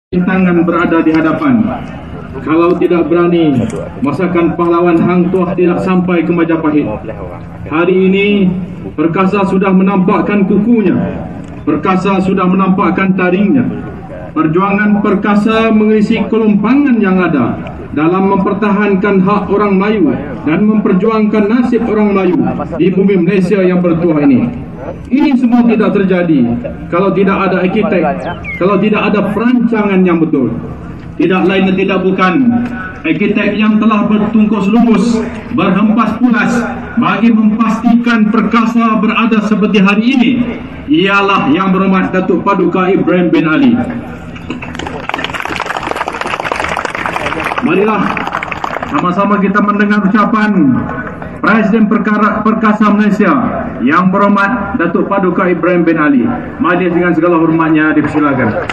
rintangan berada di hadapan. Kalau tidak berani, masakan pahlawan Hang Tuah tidak sampai ke Majapahit. Hari ini, Perkasa sudah menampakkan kukunya. Perkasa sudah menampakkan taringnya. Perjuangan Perkasa mengisi kelompangan yang ada dalam mempertahankan hak orang Melayu dan memperjuangkan nasib orang Melayu di bumi Malaysia yang bertuah ini. Ini semua tidak terjadi kalau tidak ada arkitek, kalau tidak ada perancangan yang betul. Tidak lain dan tidak bukan, arkitek yang telah bertungkus lumus, berhempas pulas bagi memastikan Perkasa berada seperti hari ini ialah Yang Berhormat Datuk Paduka Ibrahim bin Ali. Marilah sama-sama kita mendengar ucapan Presiden Perkasa Malaysia Yang Berhormat Datuk Paduka Ibrahim bin Ali. Majlis dengan segala hormatnya dipersilakan.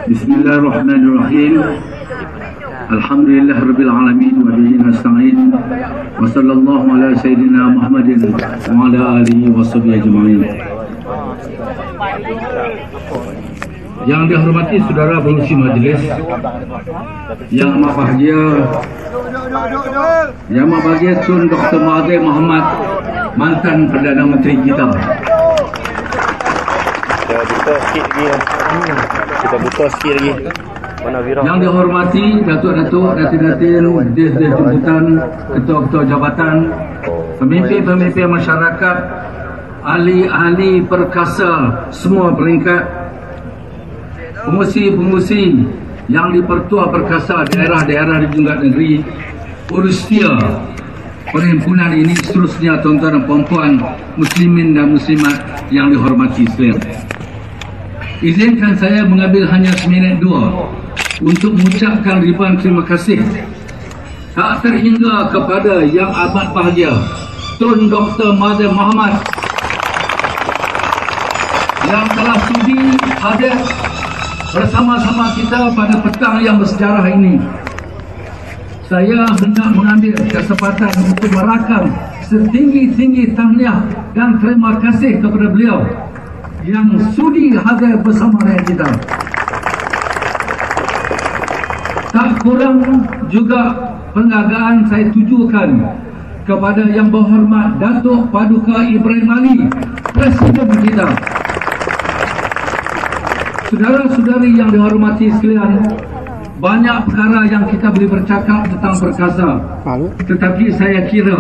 Bismillahirrahmanirrahim. Alhamdulillahirabbil alamin wa bihi nasta'in. Wa sallallahu ala sayyidina Muhammadin wa ala alihi washabbihi ajma'in. Yang dihormati saudara pengurusi majlis, yang amat bahagia, Tun Dr. Mahathir Mohamad, mantan Perdana Menteri kita. Kita buka sikit lagi. Yang dihormati Datuk-Datuk, Datin-Datin, Des-Des Jemputan, Ketua-Ketua Jabatan, pemimpin-pemimpin masyarakat, ahli-ahli Perkasa semua peringkat, pengurusi-pengurusi yang dipertua Perkasa daerah-daerah di Jungat Negeri, urustia perhimpunan ini, seterusnya tuan-tuan dan puan-puan, muslimin dan muslimat yang dihormati sekalian. Izinkan saya mengambil hanya seminit dua untuk mengucapkan ribuan terima kasih tak terhingga kepada yang amat bahagia Tun Dr. Mahathir Mohamad yang telah sudi hadir bersama-sama kita pada petang yang bersejarah ini. Saya hendak mengambil kesempatan untuk merakam setinggi-tinggi tahniah dan terima kasih kepada beliau yang sudi hadir bersama rakyat kita. Tak kurang juga penghargaan saya tujukan kepada Yang Berhormat Datuk Paduka Ibrahim Ali, Presiden kita. Saudara-saudari yang dihormati sekalian, banyak perkara yang kita boleh bercakap tentang Perkasa, tetapi saya kira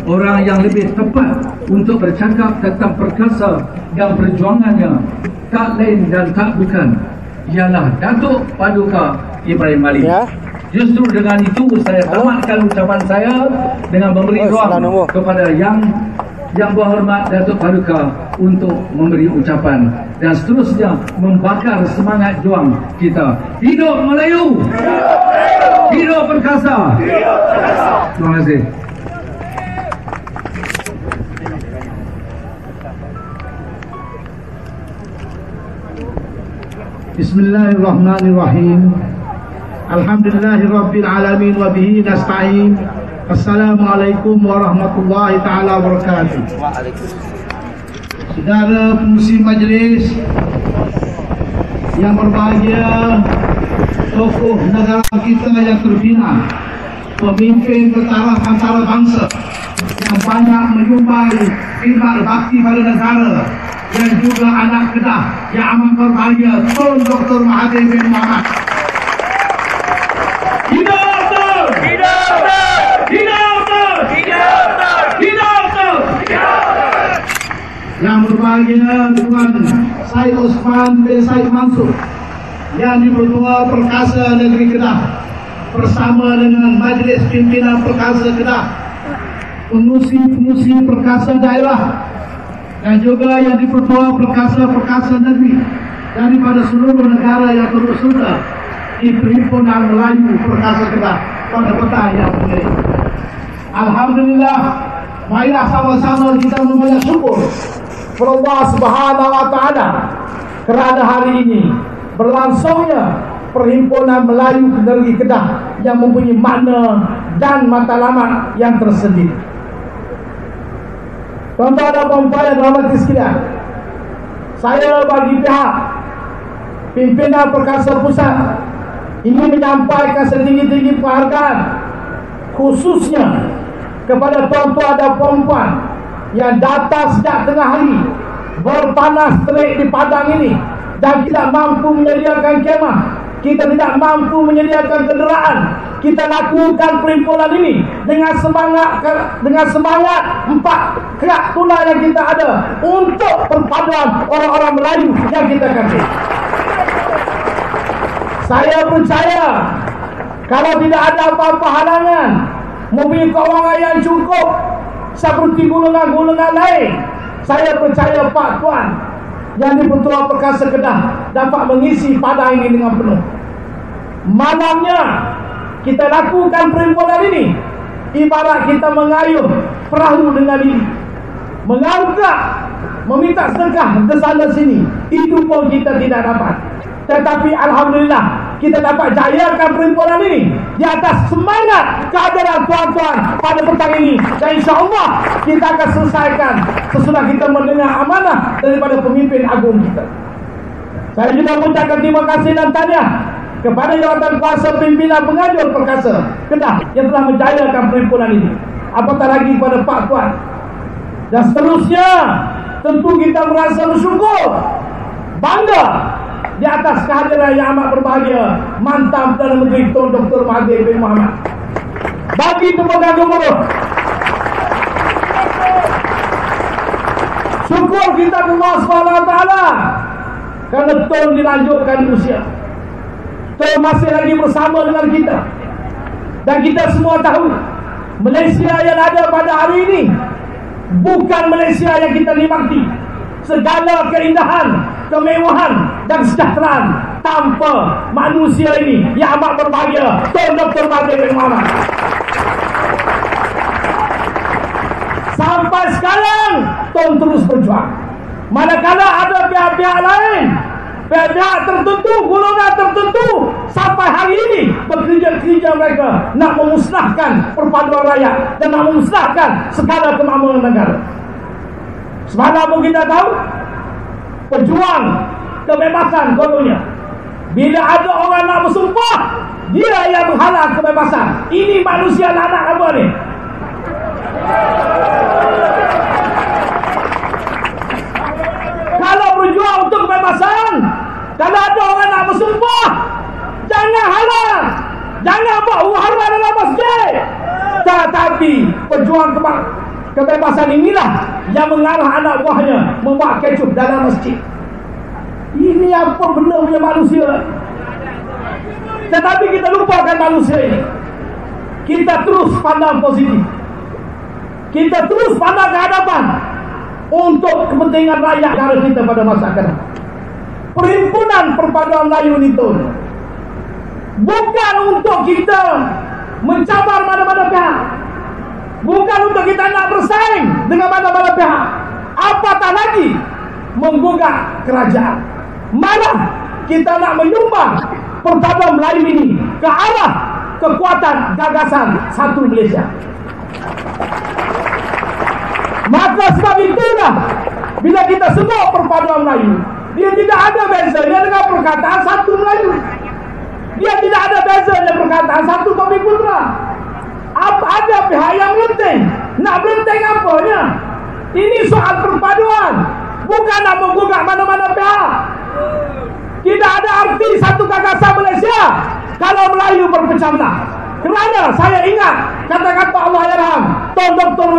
orang yang lebih tepat untuk bercakap tentang Perkasa dan perjuangannya tak lain dan tak bukan ialah Datuk Paduka Ibrahim Ali. Justru dengan itu saya tamatkan ucapan saya dengan memberi ruang kepada Yang Berhormat Datuk Paduka untuk memberi ucapan dan seterusnya membakar semangat juang kita. Hidup Melayu! Hidup Perkasa! Terima kasih. Bismillahirrahmanirrahim. Alhamdulillahirabbil alamin wa bihi nasta'in. Assalamualaikum warahmatullahi taala wabarakatuh. Saudara pengurusi majlis yang berbahagia, tokoh negara kita yang terbina, pemimpin bertaraf antara bangsa yang banyak menyumbang khidmat bakti pada negara, dan juga anak Kedah yang amat berbahagia, Tun Dr. Mahathir bin Mohamad. Hidup Tun! Hidup Tun! Hidup Tun! Hidup Tun! Hidup Tun! Yang berbahagia Tuan Syed Osman bin Syed Mansur, yang di-Pertua Perkasa Negeri Kedah bersama dengan Majlis Pimpinan Perkasa Kedah, pengurusi-pengurusi Perkasa daerah, dan juga yang di-Pertua Perkasa Negeri daripada seluruh negara yang turut serta di Perhimpunan Melayu Perkasa Kedah pada petang yang mulia. Alhamdulillah, marilah sama-sama kita membaca syukur kepada Allah Subhanahu wa taala kerana hari ini berlangsungnya Perhimpunan Melayu Negeri Kedah yang mempunyai makna dan matlamat yang tersendiri. Tuan-tuan dan puan-puan yang dirahmati sekalian, saya bagi pihak pimpinan Perkasa Pusat ingin menyampaikan setinggi-tinggi penghargaan khususnya kepada tuan-tuan dan puan-puan yang datang sejak tengah hari berpanas terik di padang ini dan tidak mampu menyediakan kemah, kita tidak mampu menyediakan kenderaan. Kita lakukan perhimpunan ini dengan semangat empat kerak tulang yang kita ada untuk perpaduan orang-orang Melayu yang kita kasih. Saya percaya kalau tidak ada apa-apa halangan, mempunyai kewangan yang cukup seperti golongan-golongan lain, saya percaya Pak Tuan yang di-Pertuan Perkasa Kedah dapat mengisi padang ini dengan penuh. Malamnya kita lakukan perhimpunan ini ibarat kita mengayuh perahu dengan ini, mengangkat, meminta sedekah ke sana sini. Itu pun kita tidak dapat. Tetapi alhamdulillah kita dapat jayakan perhimpunan ini di atas semangat kehadiran tuan-tuan pada petang ini, dan insya-Allah kita akan selesaikan sesudah kita mendengar amanah daripada pemimpin agung kita. Saya juga mengucapkan terima kasih dan tahniah kepada Jawatan Kuasa Pimpinan Pengajar Perkasa Kedah yang telah menjayakan perhimpunan ini. Apatah lagi kepada Pak Tuan. Dan seterusnya, tentu kita merasa bersyukur, bangga di atas kehadiran yang amat berbahagia mantan Perdana Menteri Tun Dr. Mahathir bin Mohamad. Bagi pemegang gemuruh, syukur kita kepada Allah SWT kerana Tun dilanjutkan usia. Tun masih lagi bersama dengan kita. Dan kita semua tahu Malaysia yang ada pada hari ini bukan Malaysia yang kita nikmati. Segala keindahan, kemewahan dan kesejahteraan tanpa manusia ini yang amat berbahagia, Tun Dr. Mahathir bin Mohamad. Sampai sekarang Tun terus berjuang. Manakala ada pihak-pihak lain, pihak-pihak tertentu, golongan tertentu sampai hari ini bekerja-kerja mereka nak memusnahkan perpaduan rakyat dan nak memusnahkan segala kemakmuran negara. Semalam pun kita tahu pejuang kebebasan kononnya, bila ada orang nak bersumpah, dia yang menghalang kebebasan. Ini manusia lanak apa ni? Kalau berjuang untuk kebebasan, kalau ada orang nak bersumpah, jangan halang, jangan buat huru-hara dalam masjid. Tetapi pejuang kebebasan inilah yang mengarah anak buahnya membuat kecoh dalam masjid. Ini apa benda punya manusia? Tetapi kita lupakan manusia ini. Kita terus pandang positif, kita terus pandang ke hadapan untuk kepentingan rakyat negara kita pada masa akan datang. Perhimpunan Perpaduan Melayu ini tu bukan untuk kita mencabar mana-mana pihak, bukan untuk kita nak bersaing dengan mana-mana pihak, apatah lagi menggugat kerajaan. Malah kita nak menyumbang Perpaduan Melayu ini ke arah kekuatan gagasan satu Malaysia. Maka sebab itulah bila kita sebut Perpaduan Melayu, dia tidak ada bezanya dengan perkataan satu Melayu. Dia tidak ada bezanya perkataan satu Bumiputera. Ada pihak yang melenting. Nak melenting apanya? Ini soal perpaduan, bukan nak menggugat mana-mana pihak. Tidak ada arti satu gagasan Malaysia kalau Melayu berpecah belah. Kerana saya ingat kata-kata Allahyarham Tun Dr.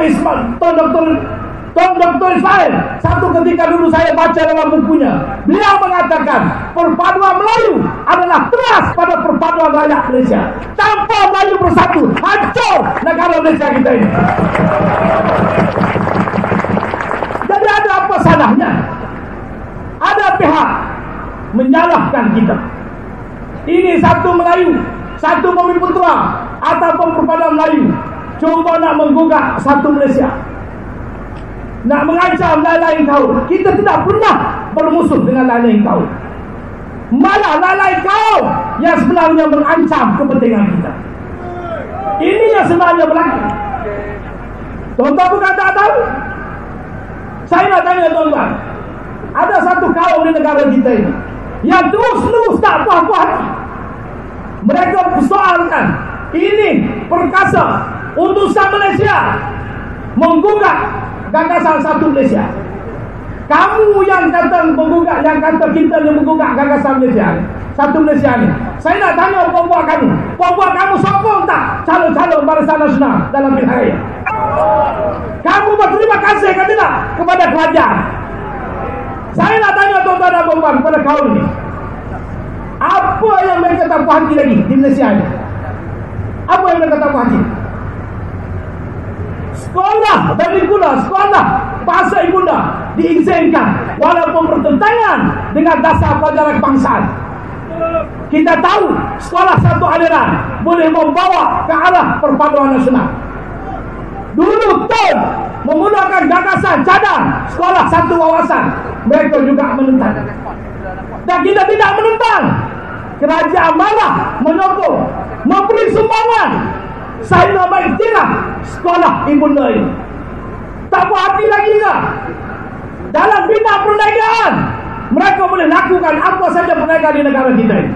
Ismail. Satu ketika dulu saya baca dalam bukunya, beliau mengatakan perpaduan Melayu adalah teras pada perpaduan rakyat Malaysia. Tanpa Melayu bersatu, hancur negara Malaysia kita ini. Jadi ada apa salahnya ada pihak menyalahkan kita? Ini satu Melayu, satu Bumiputera ataupun Perpaduan Melayu cuba nak menggugat satu Malaysia, nak mengancam lain-lain kaum. Kita tidak pernah bermusuh dengan lain-lain kaum. Malah lain-lain kaum yang sebenarnya mengancam kepentingan kita. Ini yang sebenarnya berlaku. Tuan-tuan bukan tak tahu. Saya nak tanya tuan-tuan, ada satu kaum di negara kita ini yang terus tak puas-puas hati. Mereka persoalkan ini perkasa utusan Malaysia menggugat gagasan satu Malaysia. Kamu yang kata menggugat, yang kata kita yang menggugat gagasan Malaysia ni, satu Malaysia ni. Saya nak tanya puan-puan kamu sokong tak calon-calon Barisan Nasional dalam pilihan raya? Kamu berterima kasih ke tidak kepada kerajaan? Saya nak tanya tuan-tuan dan puan-puan kepada kaum ini, apa yang mereka tak puas hati lagi di Malaysia ni? Apa yang mereka tak puas hati? Sekolah dan sekolah bahasa ibunda diizinkan walaupun bertentangan dengan dasar pelajaran kebangsaan. Kita tahu sekolah satu aliran boleh membawa ke arah perpaduan nasional. Dulu Tun menggunakan gagasan cadang sekolah satu wawasan, mereka juga menentang. Dan kita tidak menentang. Kerajaan malah menyokong, memberi sumbangan. Saya nak beriktiraf sekolah ibunda ini. Tak puas hati lagi ke? Dalam bidang perniagaan, mereka boleh lakukan apa saja perniagaan di negara kita ini.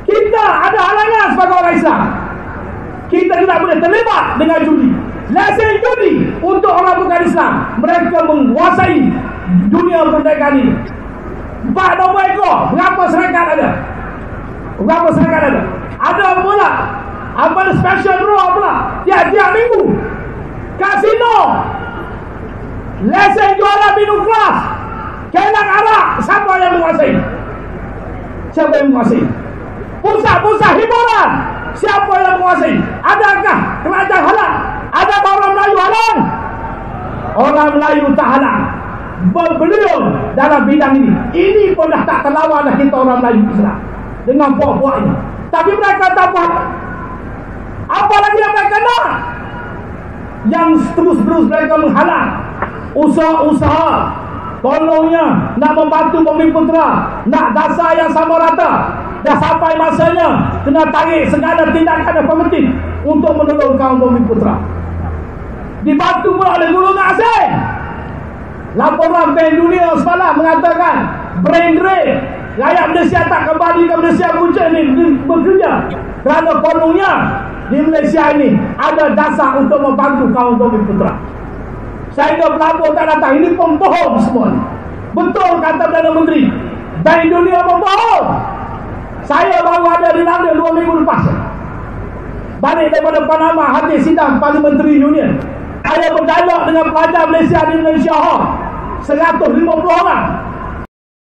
Kita ada halangan sebagai orang Islam. Kita tidak boleh terlibat dengan judi. Lesen judi untuk orang bukan Islam. Mereka menguasai dunia perniagaan ini. 4 nombor ekor, berapa syarikat ada? Berapa syarikat ada? Ada pula apa special draw pula tiap-tiap minggu. Kasino, lesen jualan minum keras, kelang arak. Siapa yang menguasai? Siapa yang menguasai? Pusat-pusat hiburan, siapa yang menguasai? Adakah kerajaan halang? Adakah orang Melayu halang? Orang Melayu tak halang. Berbeliau dalam bidang ini. Ini pun dah tak terlawan dah kita orang Melayu Islam dengan buah-buah ini. Tapi mereka tak buat. Apa lagi yang mereka nak? Yang terus-terus mereka menghalang usaha-usaha. Tolongnya nak membantu Bumiputera, nak dasar yang sama rata. Dah sampai masanya kena tarik segala tindakan yang penting untuk menolong kaum Bumiputera. Dibantu pula oleh golongan asing. Laporan Bank Dunia semalam mengatakan brain drain, rakyat Malaysia tak kembali ke Malaysia punca ni bekerja kerana kononnya di Malaysia ini ada dasar untuk membantu kaum Bumiputera. Sehingga pelabur tak datang. Ini pembohong semua ni. Betul kata Perdana Menteri, Bank Dunia membohong. Saya baru ada di London 2 minggu lepas, balik daripada Panama hadir sidang Parliamentary Union. Saya berdialog dengan pelajar Malaysia di Malaysia Hall 150 orang.